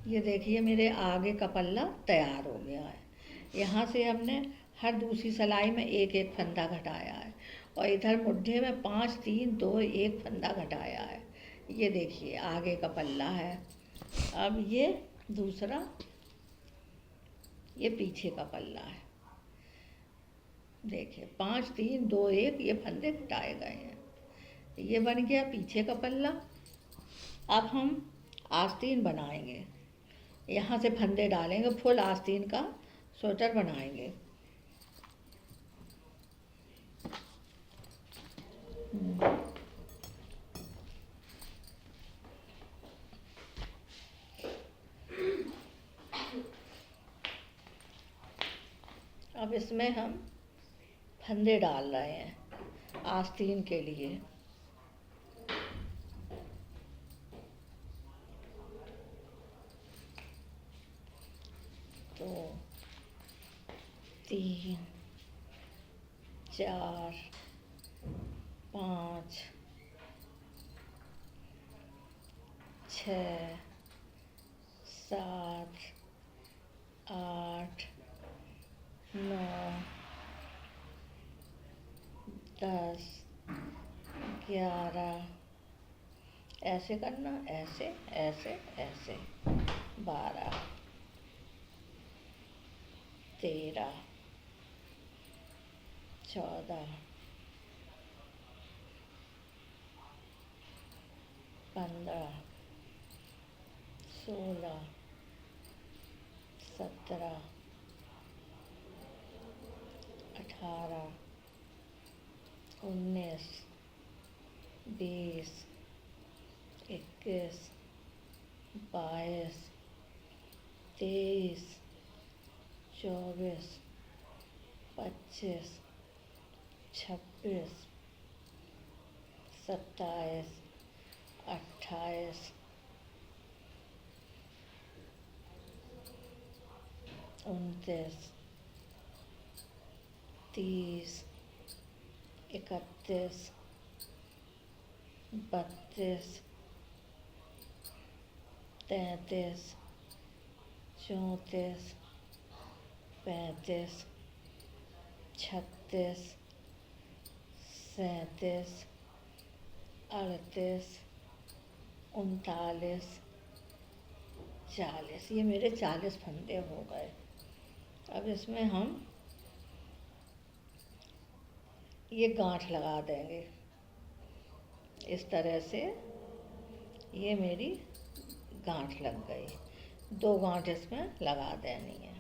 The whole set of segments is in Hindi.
ये देखिए मेरे आगे का पल्ला तैयार हो गया है। यहाँ से हमने हर दूसरी सिलाई में एक एक फंदा घटाया है और इधर मुड्ढे में 5 3 2 1 फंदा घटाया है। ये देखिए आगे का पल्ला है। अब ये दूसरा, ये पीछे का पल्ला है। देखिए 5 3 2 1 ये फंदे घटाए गए हैं। ये बन गया पीछे का पल्ला। अब हम आस्तीन बनाएंगे। यहाँ से फंदे डालेंगे, फुल आस्तीन का स्वेटर बनाएंगे। अब इसमें हम फंदे डाल रहे हैं आस्तीन के लिए। तो 3 4 5 6 7 8 9 10 11, ऐसे करना, ऐसे ऐसे ऐसे, 12 13 14 15 16 17 18 19 20 21 22 23 24 25 26 27 28 29 30 31 32 33 34 35 36 37 38 39 40। ये मेरे 40 फंदे हो गए। अब इसमें हम ये गांठ लगा देंगे इस तरह से। ये मेरी गांठ लग गई। 2 गांठ इसमें लगा देनी है।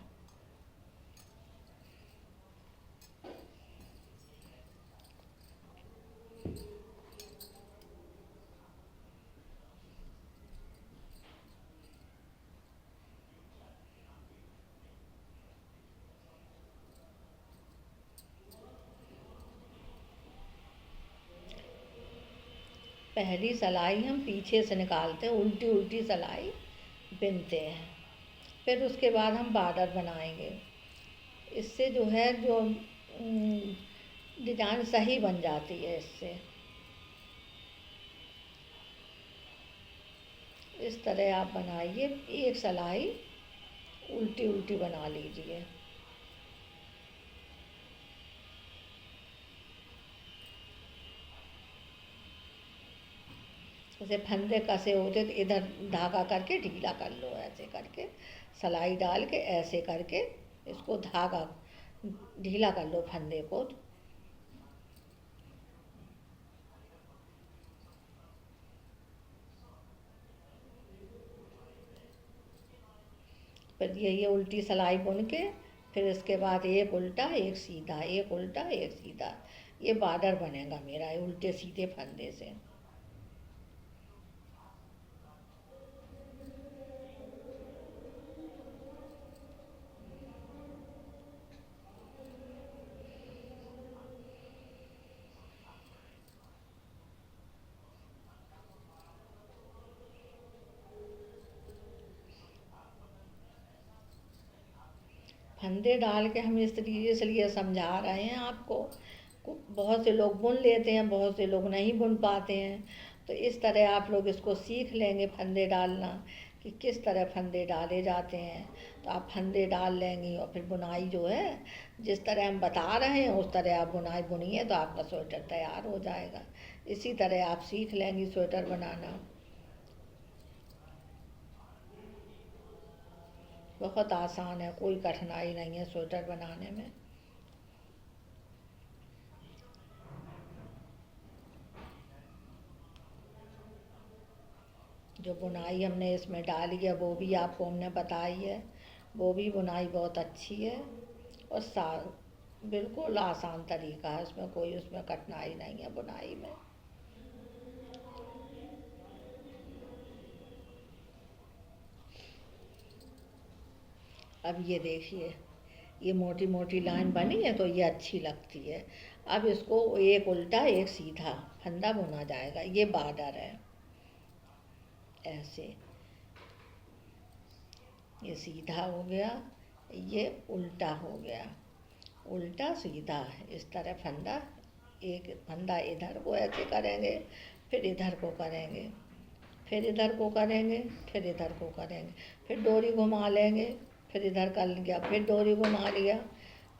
पहली सिलाई हम पीछे से निकालते हैं, उल्टी उल्टी सिलाई बिनते हैं। फिर उसके बाद हम बॉर्डर बनाएंगे। इससे जो है जो डिजाइन सही बन जाती है। इससे इस तरह आप बनाइए, एक सिलाई उल्टी उल्टी बना लीजिए। जैसे फंदे कसे होते तो इधर धागा करके ढीला कर लो, ऐसे करके सिलाई डाल के ऐसे करके इसको धागा ढीला कर लो फंदे को। फिर ये उल्टी सिलाई बुन के फिर इसके बाद एक उल्टा एक सीधा, एक उल्टा एक सीधा, ये बॉर्डर बनेगा मेरा उल्टे सीधे फंदे से। फंदे डाल के हम इस तरीके से लिए समझा रहे हैं आपको। बहुत से लोग बुन लेते हैं, बहुत से लोग नहीं बुन पाते हैं। तो इस तरह आप लोग इसको सीख लेंगे फंदे डालना। कि किस तरह फंदे डाले जाते हैं। तो आप फंदे डाल लेंगी और फिर बुनाई जो है जिस तरह हम बता रहे हैं उस तरह आप बुनाई बुनिए तो आपका स्वेटर तैयार हो जाएगा। इसी तरह आप सीख लेंगी स्वेटर बनाना। बहुत आसान है, कोई कठिनाई नहीं है स्वेटर बनाने में। जो बुनाई हमने इसमें डाली है वो भी आपको हमने बताई है, वो भी बुनाई बहुत अच्छी है और बिल्कुल आसान तरीका है, उसमें कोई उसमें कठिनाई नहीं है बुनाई में। अब ये देखिए, ये मोटी मोटी लाइन बनी है तो ये अच्छी लगती है। अब इसको एक उल्टा एक सीधा फंदा बुना जाएगा। ये बॉर्डर है, ऐसे ये सीधा हो गया, ये उल्टा हो गया, उल्टा सीधा इस तरह फंदा। एक फंदा इधर को ऐसे करेंगे, फिर इधर को करेंगे, फिर इधर को करेंगे, फिर इधर को करेंगे, फिर डोरी घुमा लेंगे, फिर इधर कर लिया, फिर डोरी घुमा लिया,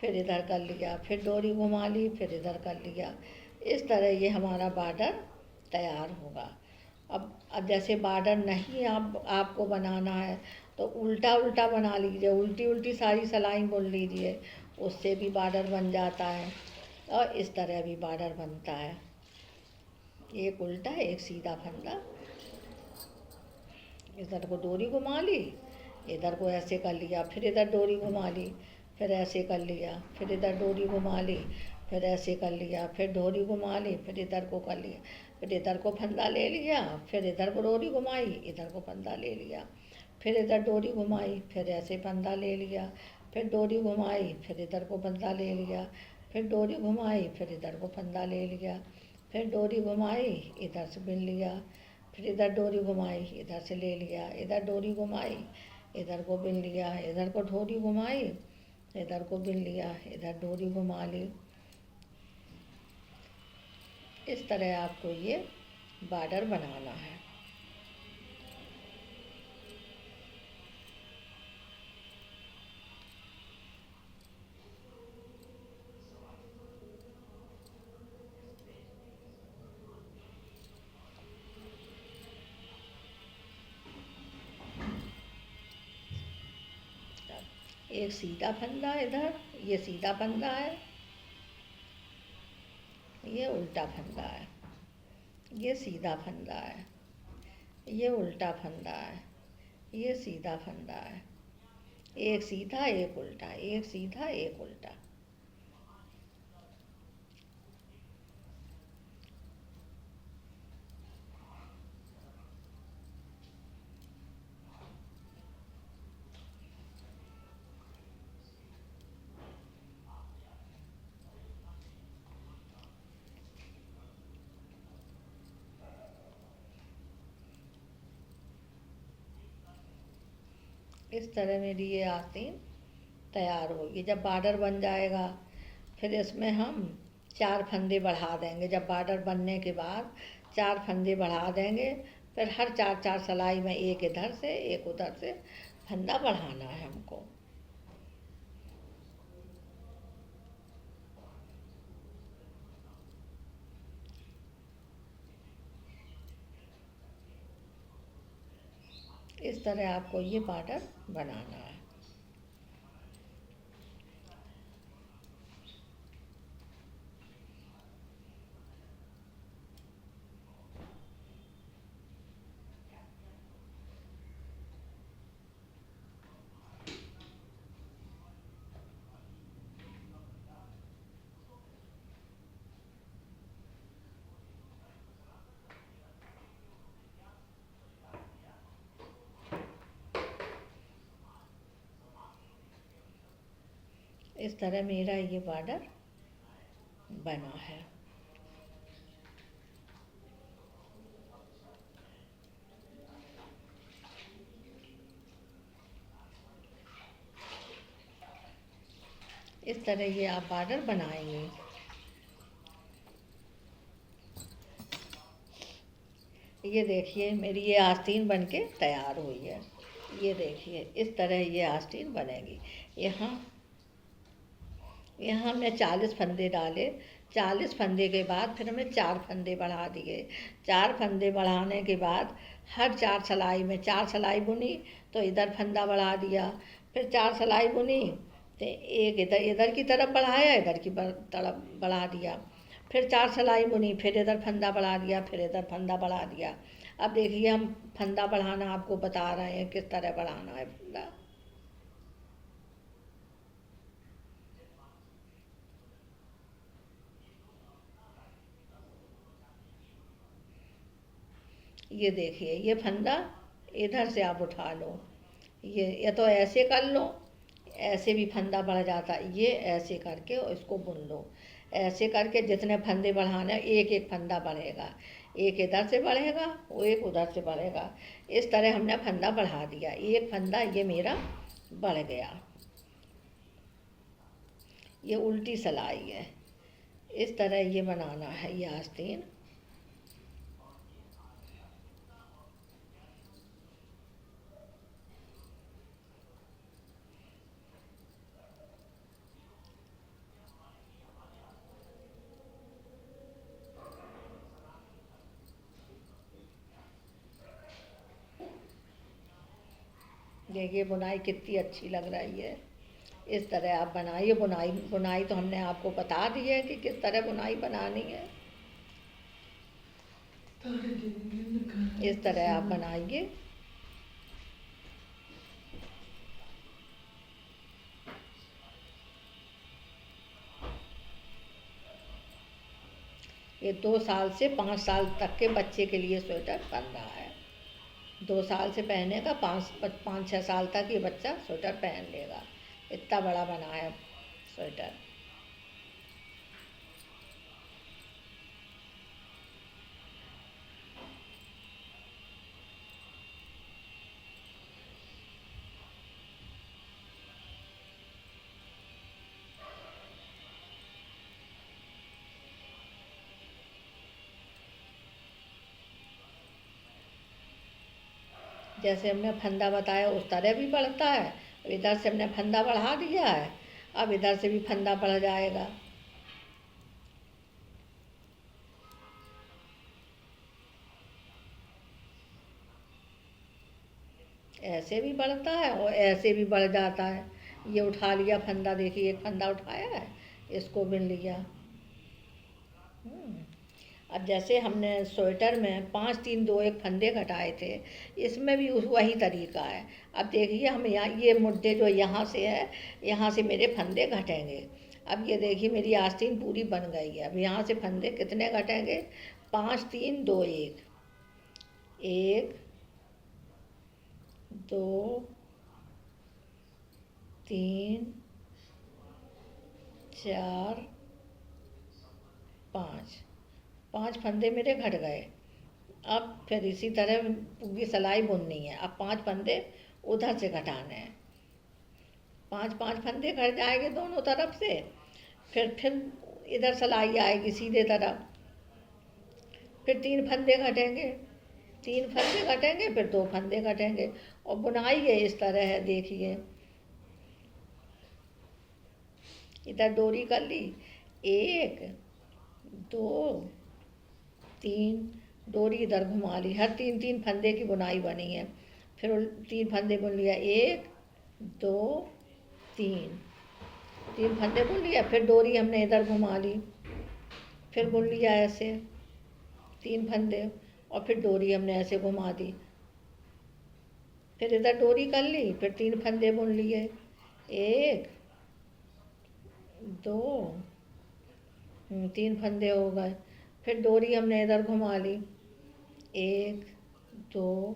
फिर इधर कर लिया, फिर डोरी घुमा ली, फिर इधर कर लिया। इस तरह ये हमारा बॉर्डर तैयार होगा। अब जैसे बॉर्डर नहीं आपको बनाना है तो उल्टा उल्टा बना लीजिए, उल्टी उल्टी सारी सिलाई बुन लीजिए, उससे भी बॉर्डर बन जाता है। और इस तरह भी बॉर्डर बनता है, एक उल्टा एक सीधा फंदा। इधर को डोरी घुमा ली, इधर को ऐसे कर लिया, फिर इधर डोरी घुमा ली, फिर ऐसे कर लिया, फिर इधर डोरी घुमा ली, फिर ऐसे कर लिया, फिर डोरी घुमा ली, फिर इधर को कर लिया, फिर इधर को फंदा ले लिया, फिर इधर को डोरी घुमाई, इधर को फंदा ले लिया, फिर इधर डोरी घुमाई, फिर ऐसे फंदा ले लिया, फिर डोरी घुमाई, फिर इधर को फंदा ले लिया, फिर डोरी घुमाई, फिर इधर को फंदा ले लिया, फिर डोरी घुमाई, इधर से बिन लिया, फिर इधर डोरी घुमाई, इधर से ले लिया, इधर डोरी घुमाई, इधर को बिन लिया, इधर को डोरी घुमाई, इधर को बिन लिया, इधर डोरी घुमा ली। इस तरह आपको ये बॉर्डर बनाना है। एक सीधा फंदा इधर, ये सीधा फंदा है, ये उल्टा फंदा है, ये सीधा फंदा है, ये उल्टा फंदा है, ये सीधा फंदा है, एक सीधा एक उल्टा, एक सीधा एक उल्टा। इस तरह मेरी ये आस्तीन तैयार होगी। जब बॉर्डर बन जाएगा फिर इसमें हम 4 फंदे बढ़ा देंगे। जब बॉर्डर बनने के बाद 4 फंदे बढ़ा देंगे, फिर हर 4-4 सिलाई में एक इधर से एक उधर से फंदा बढ़ाना है हमको। इस तरह आपको ये बॉर्डर बनाना है। इस तरह मेरा ये बॉर्डर बना है। इस तरह ये आप बॉर्डर बनाएंगे। ये देखिए मेरी ये आस्तीन बन के तैयार हुई है। ये देखिए इस तरह ये आस्तीन बनेगी। यहाँ यहाँ हमने 40 फंदे डाले। 40 फंदे के बाद फिर हमने 4 फंदे बढ़ा दिए। 4 फंदे बढ़ाने के बाद हर 4 सिलाई में 4 सिलाई बुनी, तो इधर फंदा बढ़ा दिया। फिर 4 सिलाई बुनी तो एक इधर इधर की तरफ बढ़ाया, इधर की तरफ बढ़ा दिया। फिर 4 सिलाई बुनी, फिर इधर फंदा बढ़ा दिया, फिर इधर फंदा बढ़ा दिया। अब देखिए हम फंदा बढ़ाना आपको बता रहे हैं किस तरह बढ़ाना है फंदा। ये देखिए ये फंदा इधर से आप उठा लो। ये या तो ऐसे कर लो, ऐसे भी फंदा बढ़ जाता है। ये ऐसे करके और इसको बुन लो। ऐसे करके जितने फंदे बढ़ाने एक एक फंदा बढ़ेगा। एक इधर से बढ़ेगा, वो एक उधर से बढ़ेगा। इस तरह हमने फंदा बढ़ा दिया। एक फंदा ये मेरा बढ़ गया। ये उल्टी सिलाई है। इस तरह ये बनाना है ये आस्तीन। देखिए बुनाई कितनी अच्छी लग रही है। इस तरह आप बनाइए। बुनाई बुनाई तो हमने आपको बता दी है कि किस तरह बुनाई बनानी है। इस तरह आप बनाइए। ये 2 साल से 5 साल तक के बच्चे के लिए स्वेटर बन रहा है। 2 साल से पहने का 5-6 साल तक ये बच्चा स्वेटर पहन लेगा। इतना बड़ा बना है स्वेटर। जैसे हमने फंदा बताया उस तरह भी बढ़ता है। इधर से हमने फंदा बढ़ा दिया है, अब इधर से भी फंदा बढ़ जाएगा। ऐसे भी बढ़ता है और ऐसे भी बढ़ जाता है। ये उठा लिया फंदा, देखिए एक फंदा उठाया है, इसको बिन लिया। अब जैसे हमने स्वेटर में 5-3-2-1 फंदे घटाए थे, इसमें भी वही तरीका है। अब देखिए हम यहाँ ये मुद्दे जो यहाँ से है, यहाँ से मेरे फंदे घटेंगे। अब ये देखिए मेरी आस्तीन पूरी बन गई है। अब यहाँ से फंदे कितने घटेंगे? 5-3-2-1, 1 2 3 4 5। 5 फंदे मेरे घट गए। अब फिर इसी तरह पूरी सिलाई बुननी है। अब 5 फंदे उधर से घटाने हैं। 5-5 फंदे घट जाएंगे दोनों तरफ से। फिर इधर सिलाई आएगी सीधे तरफ। फिर 3 फंदे घटेंगे। 3 फंदे घटेंगे, फिर 2 फंदे घटेंगे। और बुनाई है इस तरह है, देखिए इधर डोरी कर ली, 1 2 3, डोरी इधर घुमा ली। हर 3-3 फंदे की बुनाई बनी है। फिर 3 फंदे बुन लिया, 1 2 3, 3 फंदे बुन लिया। फिर डोरी हमने इधर घुमा ली, फिर बुन लिया ऐसे 3 फंदे, और फिर डोरी हमने ऐसे घुमा दी। फिर इधर डोरी कर ली, फिर 3 फंदे बुन लिए, 1 2 3 फंदे हो गए। फिर डोरी हमने इधर घुमा ली, 1 2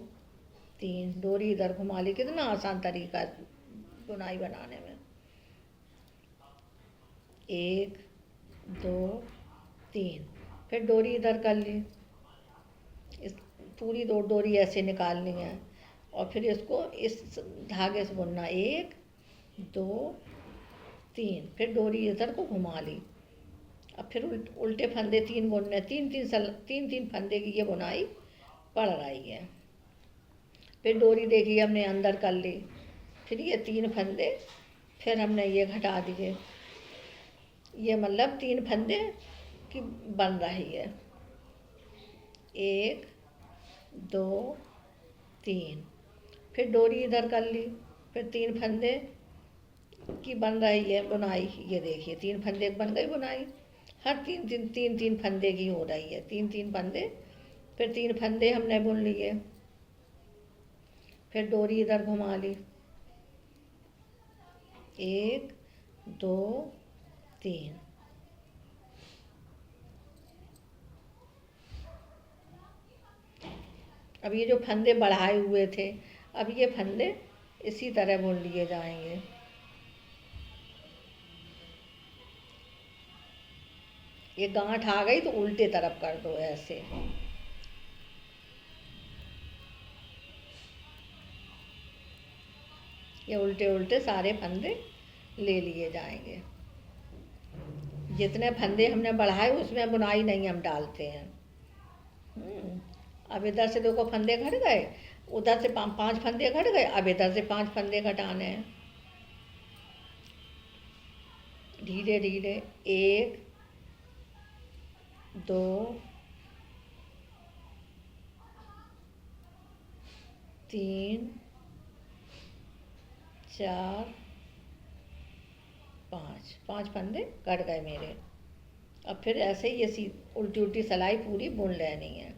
3, डोरी इधर घुमा ली। कितना आसान तरीका है बुनाई बनाने में। 1 2 3, फिर डोरी इधर कर ली। इस पूरी डोरी ऐसे निकालनी है, और फिर इसको इस धागे से बुनना, 1 2 3, फिर डोरी इधर को घुमा ली। अब फिर उल्टे फंदे 3 बुनने, 3-3 फंदे की ये बुनाई पड़ रही है। फिर डोरी देखिए हमने अंदर कर ली, फिर ये 3 फंदे फिर हमने ये घटा दिए, ये मतलब 3 फंदे की बन रही है। 1 2 3, फिर डोरी इधर कर ली, फिर 3 फंदे की बन रही है बुनाई। ये देखिए 3 फंदे की बन गई बुनाई, हर 3 फंदे की हो रही है, 3 फंदे, फिर 3 फंदे हमने बुन लिए, फिर डोरी इधर घुमा ली, 1 2 3। अब ये जो फंदे बढ़ाए हुए थे, अब ये फंदे इसी तरह बुन लिए जाएंगे। ये गांठ आ गई तो उल्टे तरफ कर दो ऐसे, ये उल्टे उल्टे सारे फंदे ले लिए जाएंगे। जितने फंदे हमने बढ़ाए उसमें बुनाई नहीं हम डालते हैं। अब इधर से देखो फंदे घट गए, उधर से 5 फंदे घट गए, अब इधर से 5 फंदे घटाने हैं। धीरे धीरे 1 2 3 4 5 फंदे कट गए मेरे। अब फिर ऐसे ही ये उल्टी उल्टी सिलाई पूरी बुन लेनी है।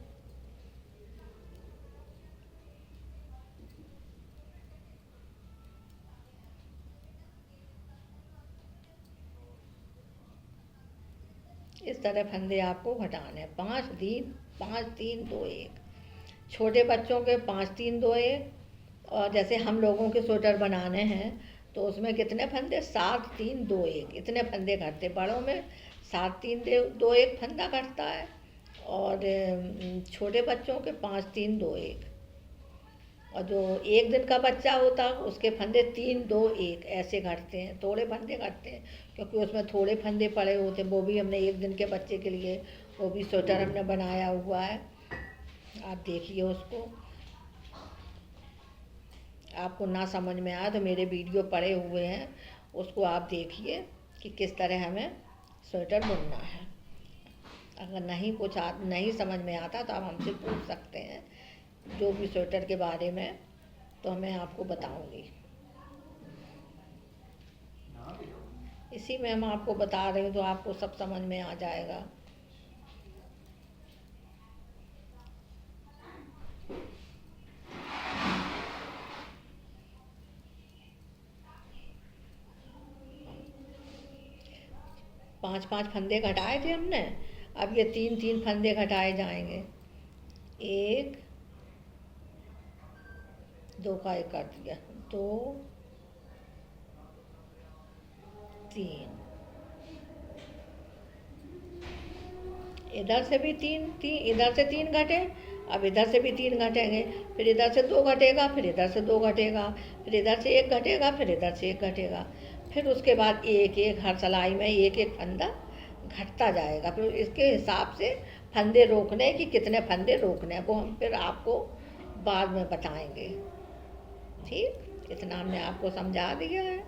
इस तरह फंदे आपको घटाने हैं। 5 3 2 1। छोटे बच्चों के 5 3 2 1, और जैसे हम लोगों के स्वेटर बनाने हैं तो उसमें कितने फंदे, 7 3 2 1, इतने फंदे घटते। बड़ों में 7 3 2 1 फंदा घटता है, और छोटे बच्चों के 5 3 2 1। और जो 1 दिन का बच्चा होता है उसके फंदे 3 2 1 ऐसे घटते हैं, थोड़े फंदे घटते हैं, क्योंकि उसमें थोड़े फंदे पड़े होते हैं। वो भी हमने 1 दिन के बच्चे के लिए वो भी स्वेटर हमने बनाया हुआ है। आप देखिए उसको, आपको ना समझ में आए तो मेरे वीडियो पड़े हुए हैं, उसको आप देखिए कि किस तरह हमें स्वेटर बुनना है। अगर नहीं समझ में आता तो आप हमसे पूछ सकते हैं जो भी स्वेटर के बारे में, तो मैं आपको बताऊंगी। इसी में हम आपको बता रहे हूँ तो आपको सब समझ में आ जाएगा। पांच फंदे घटाए थे हमने, अब ये 3 फंदे घटाए जाएंगे। 1 2 का 1 कर दिया, 2 3, इधर से भी 3 इधर से 3 घटे, अब इधर से भी 3 घटेंगे, फिर इधर से 2 घटेगा, फिर इधर से 2 घटेगा, फिर इधर से 1 घटेगा, फिर इधर से 1 घटेगा, फिर उसके बाद एक हर सिलाई में एक फंदा घटता जाएगा। फिर इसके हिसाब से फंदे रोकने कि कितने फंदे रोकने वो हम फिर आपको बाद में बताएंगे। ठीक, इतना हमने आपको समझा दिया है।